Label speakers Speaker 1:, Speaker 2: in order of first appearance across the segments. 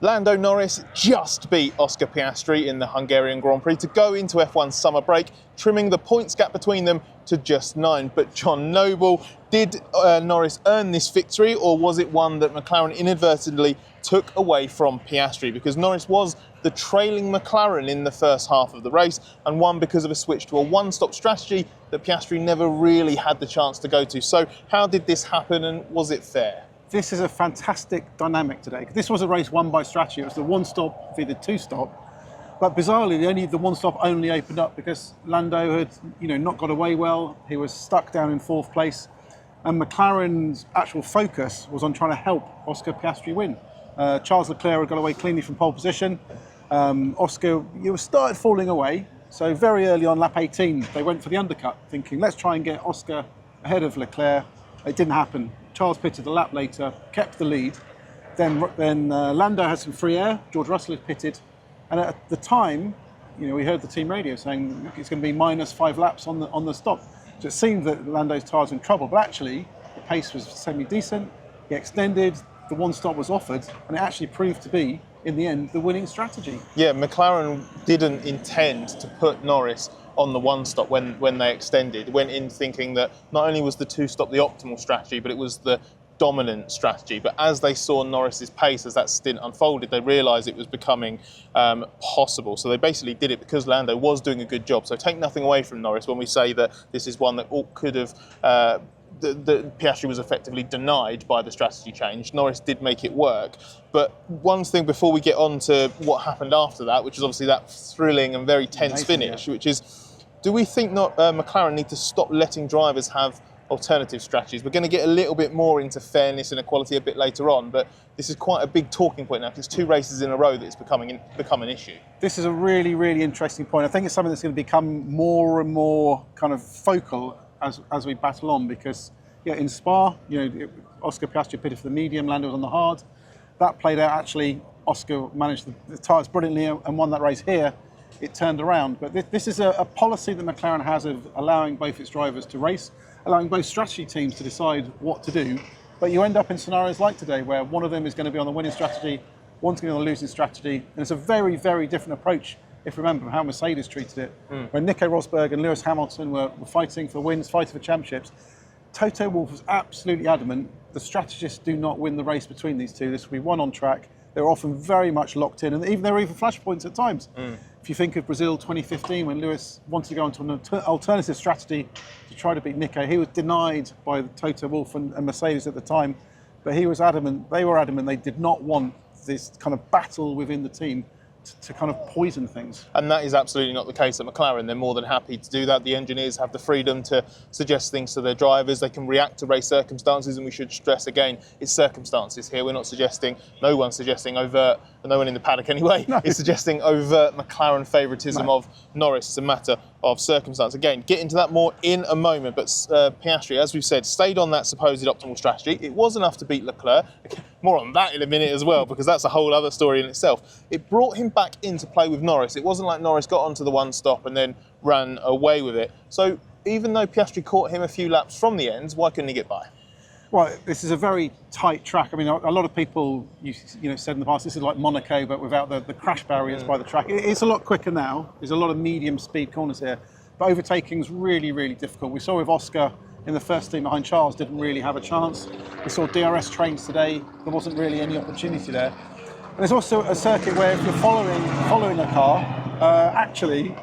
Speaker 1: Lando Norris just beat Oscar Piastri in the Hungarian Grand Prix to go into F1's summer break, trimming the points gap between them to just 9. But Jon Noble, did Norris earn this victory, or was it one that McLaren inadvertently took away from Piastri? Because Norris was the trailing McLaren in the first half of the race and won because of a switch to a one-stop strategy that Piastri never really had the chance to go to. So how did this happen, and was it fair?
Speaker 2: This is a fantastic dynamic today. This was a race won by strategy. It was the one-stop v the two-stop. But bizarrely, the one-stop only opened up because Lando had, not got away well. He was stuck down in fourth place. And McLaren's actual focus was on trying to help Oscar Piastri win. Charles Leclerc had got away cleanly from pole position. Oscar started falling away. So very early on, lap 18, they went for the undercut, thinking, let's try and get Oscar ahead of Leclerc. It didn't happen. Charles pitted a lap later, kept the lead. Then Lando had some free air. George Russell had pitted. And at the time, we heard the team radio saying it's going to be -5 laps on the stop. So it seemed that Lando's tyre was in trouble. But actually, the pace was semi-decent. He extended. The one stop was offered. And it actually proved to be, in the end, the winning strategy.
Speaker 1: Yeah, McLaren didn't intend to put Norris on the one stop when they extended. Went in thinking that not only was the two stop the optimal strategy, but it was the dominant strategy. But as they saw Norris's pace as that stint unfolded, they realised it was becoming possible. So they basically did it because Lando was doing a good job. So take nothing away from Norris when we say that this is one that could have the Piastri was effectively denied by the strategy change. Norris did make it work. But one thing before we get on to what happened after that, which is obviously that thrilling and very tense finish, which is, do we think McLaren need to stop letting drivers have alternative strategies? We're going to get a little bit more into fairness and equality a bit later on, but this is quite a big talking point now because it's 2 races in a row that it's become an issue.
Speaker 2: This is a really, really interesting point. I think it's something that's going to become more and more kind of focal as we battle on, because in Spa, Oscar Piastri pitted for the medium, Lando was on the hard. That played out. Actually, Oscar managed the tyres brilliantly and won that race. Here it turned around. But this is a policy that McLaren has of allowing both its drivers to race, allowing both strategy teams to decide what to do. But you end up in scenarios like today where one of them is going to be on the winning strategy, one's going to be on the losing strategy. And it's a very, very different approach, if you remember how Mercedes treated it. When Nico Rosberg and Lewis Hamilton were fighting for wins, fighting for championships, Toto Wolff was absolutely adamant the strategists do not win the race between these two. This will be one on track. They were often very much locked in, and there were even flashpoints at times. If you think of Brazil 2015, when Lewis wanted to go into an alternative strategy to try to beat Nico, he was denied by Toto Wolff and Mercedes at the time. But he was adamant, they were adamant, they did not want this kind of battle within the team to kind of poison things.
Speaker 1: And that is absolutely not the case at McLaren. They're more than happy to do that. The engineers have the freedom to suggest things to their drivers. They can react to race circumstances, and we should stress again, it's circumstances here. We're not suggesting, no one's suggesting overt, no one in the paddock anyway, is suggesting overt McLaren favouritism of Norris. It's a matter of circumstance. Again, get into that more in a moment, but Piastri, as we've said, stayed on that supposed optimal strategy. It was enough to beat Leclerc. More on that in a minute as well, because that's a whole other story in itself. It brought him back into play with Norris. It wasn't like Norris got onto the one stop and then ran away with it. So even though Piastri caught him a few laps from the ends, why couldn't he get by?
Speaker 2: Well, this is a very tight track. I mean, a lot of people said in the past, this is like Monaco, but without the crash barriers by the track. It's a lot quicker now. There's a lot of medium speed corners here, but overtaking's really, really difficult. We saw with Oscar in the first team behind Charles, didn't really have a chance. We saw DRS trains today. There wasn't really any opportunity there. And there's also a circuit where if you're following a car, actually,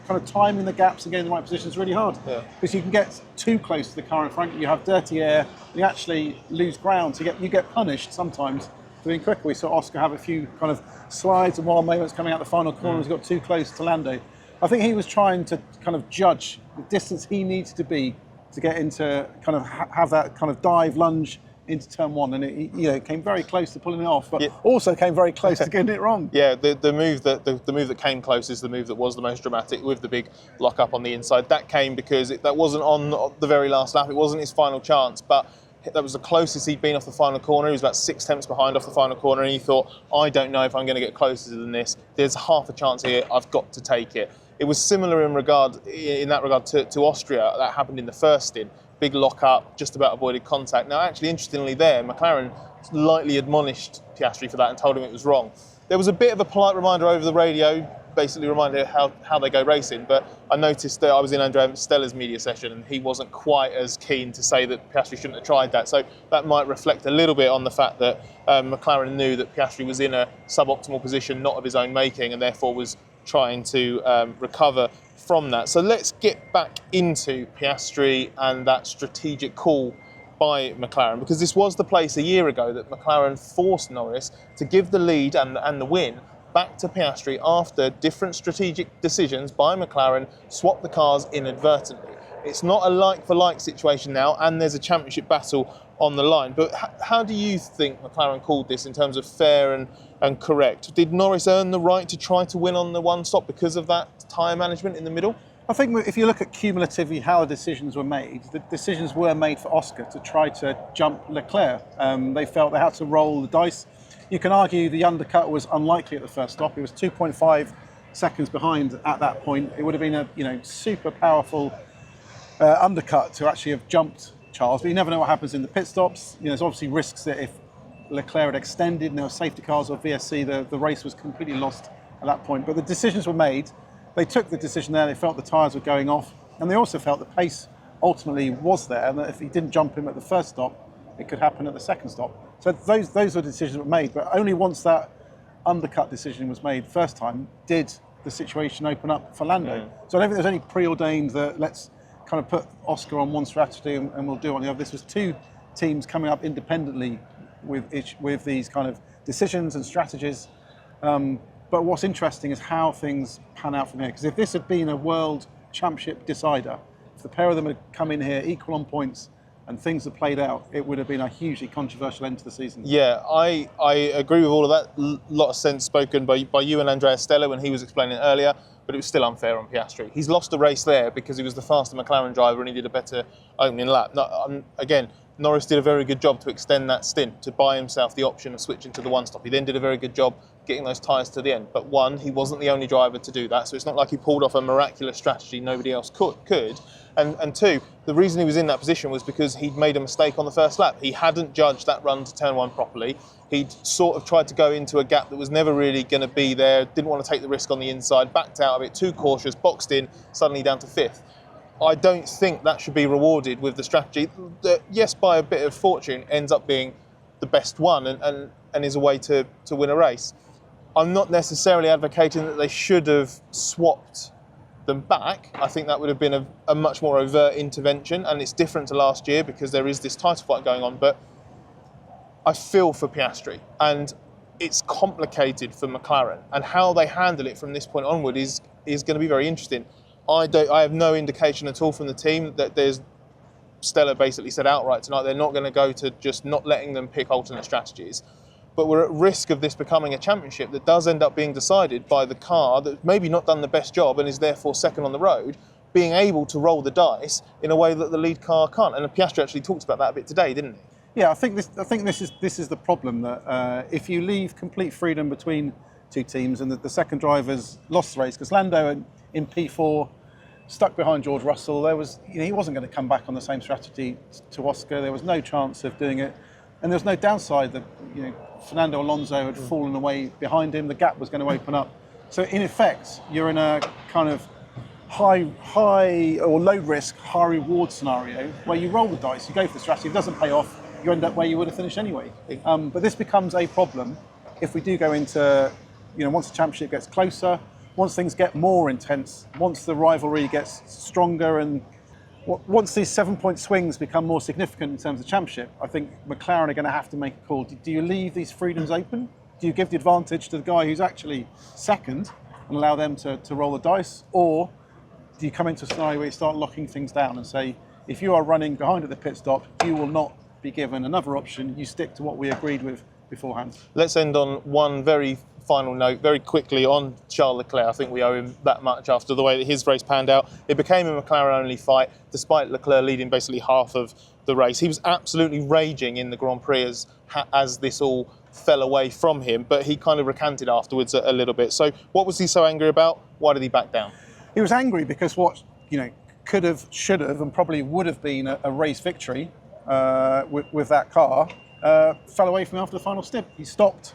Speaker 2: kind of timing the gaps and getting the right position is really hard. Because you can get too close to the car in front, you have dirty air, you actually lose ground, so you get punished sometimes for being quicker. We saw Oscar have a few kind of slides and wild moments coming out the final corners, got too close to Lando. I think he was trying to kind of judge the distance he needed to be to get into kind of have that kind of dive lunge into turn one, and it came very close to pulling it off, but also came very close to getting it wrong.
Speaker 1: Yeah, the move that came close is the move that was the most dramatic, with the big lock up on the inside. That came because that wasn't on the very last lap. It wasn't his final chance, but that was the closest he'd been off the final corner. He was about 6 tenths behind off the final corner, and he thought, I don't know if I'm going to get closer than this. There's half a chance here. I've got to take it. It was similar in that regard to Austria. That happened in the first stint. Big lock up, just about avoided contact. Now, actually, interestingly there, McLaren lightly admonished Piastri for that and told him it was wrong. There was a bit of a polite reminder over the radio, basically reminded how they go racing, but I noticed that I was in Andrea Stella's media session and he wasn't quite as keen to say that Piastri shouldn't have tried that. So that might reflect a little bit on the fact that McLaren knew that Piastri was in a suboptimal position, not of his own making, and therefore was trying to recover from that. So let's get back into Piastri and that strategic call by McLaren, because this was the place a year ago that McLaren forced Norris to give the lead and the win back to Piastri after different strategic decisions by McLaren swapped the cars inadvertently. It's not a like-for-like situation now, and there's a championship battle on the line. But how do you think McLaren called this in terms of fair and correct? Did Norris earn the right to try to win on the one stop because of that tyre management in the middle?
Speaker 2: I think if you look at cumulatively how the decisions were made, the decisions were made for Oscar to try to jump Leclerc. They felt they had to roll the dice. You can argue the undercut was unlikely at the first stop. It was 2.5 seconds behind at that point. It would have been a super powerful undercut to actually have jumped Charles. But you never know what happens in the pit stops. There's obviously risks that if Leclerc had extended and there were safety cars or VSC, the race was completely lost at that point. But the decisions were made. They took the decision there. They felt the tyres were going off, and they also felt the pace ultimately was there, and that if he didn't jump him at the first stop, it could happen at the second stop. So those were decisions that were made, but only once that undercut decision was made first time did the situation open up for Lando. So I don't think there's any preordained that let's kind of put Oscar on one strategy and we'll do on the other. This was two teams coming up independently with these kind of decisions and strategies. But what's interesting is how things pan out from here. Because if this had been a world championship decider, if the pair of them had come in here equal on points and things had played out, it would have been a hugely controversial end to the season.
Speaker 1: Yeah, I agree with all of that. A lot of sense spoken by you and Andrea Stella when he was explaining it earlier, but it was still unfair on Piastri. He's lost a race there because he was the faster McLaren driver and he did a better opening lap. Again, Norris did a very good job to extend that stint, to buy himself the option of switching to the one stop. He then did a very good job getting those tyres to the end. But one, he wasn't the only driver to do that, so it's not like he pulled off a miraculous strategy nobody else could. And two, the reason he was in that position was because he'd made a mistake on the first lap. He hadn't judged that run to turn one properly. He'd sort of tried to go into a gap that was never really going to be there, didn't want to take the risk on the inside, backed out of it, too cautious, boxed in, suddenly down to fifth. I don't think that should be rewarded with the strategy that, yes, by a bit of fortune, ends up being the best one and is a way to win a race. I'm not necessarily advocating that they should have swapped them back. I think that would have been a much more overt intervention, and it's different to last year because there is this title fight going on. But I feel for Piastri, and it's complicated for McLaren, and how they handle it from this point onward is going to be very interesting. I have no indication at all from the team that there's. Stella basically said outright tonight they're not going to go to just not letting them pick alternate strategies. But we're at risk of this becoming a championship that does end up being decided by the car that's maybe not done the best job and is therefore second on the road, being able to roll the dice in a way that the lead car can't. And Piastri actually talked about that a bit today, didn't he?
Speaker 2: Yeah, I think this is the problem, that if you leave complete freedom between two teams and the second driver's lost the race, because Lando in P4 stuck behind George Russell, he wasn't going to come back on the same strategy to Oscar. There was no chance of doing it, and there was no downside that Fernando Alonso had fallen away behind him. The gap was going to open up. So in effect, you're in a kind of high or low risk, high reward scenario where you roll the dice, you go for the strategy. If it doesn't pay off, you end up where you would have finished anyway. But this becomes a problem if we do go into, once the championship gets closer, once things get more intense, once the rivalry gets stronger, and once these 7-point swings become more significant in terms of championship, I think McLaren are going to have to make a call. Do you leave these freedoms open? Do you give the advantage to the guy who's actually second and allow them to roll the dice? Or do you come into a scenario where you start locking things down and say, if you are running behind at the pit stop, you will not be given another option. You stick to what we agreed with beforehand. Let's
Speaker 1: end on one very final note, very quickly, on Charles Leclerc. I think we owe him that much after the way that his race panned out. It became a McLaren-only fight, despite Leclerc leading basically half of the race. He was absolutely raging in the Grand Prix as this all fell away from him, but he kind of recanted afterwards a little bit. So what was he so angry about? Why did he back down?
Speaker 2: He was angry because what could have, should have, and probably would have been a race victory with that car fell away from him after the final stint. He stopped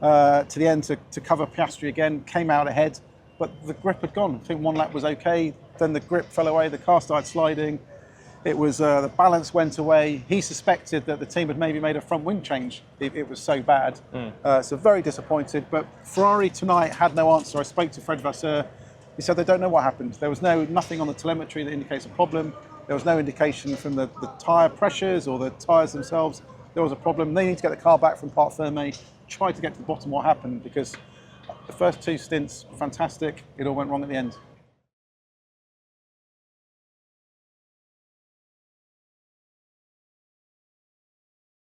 Speaker 2: to the end to cover Piastri again, came out ahead, but the grip had gone. I think one lap was okay, then the grip fell away, the car started sliding. It was the balance went away. He suspected that the team had maybe made a front wing change. It was so bad. So very disappointed. But Ferrari tonight had no answer. I spoke to Fred Vasseur. He said they don't know what happened. There was nothing on the telemetry that indicates a problem. There was no indication from the tyre pressures or the tyres themselves. There was a problem. They need to get the car back from Parc Fermé, try to get to the bottom of what happened, because the first two stints were fantastic. It all went wrong at the end.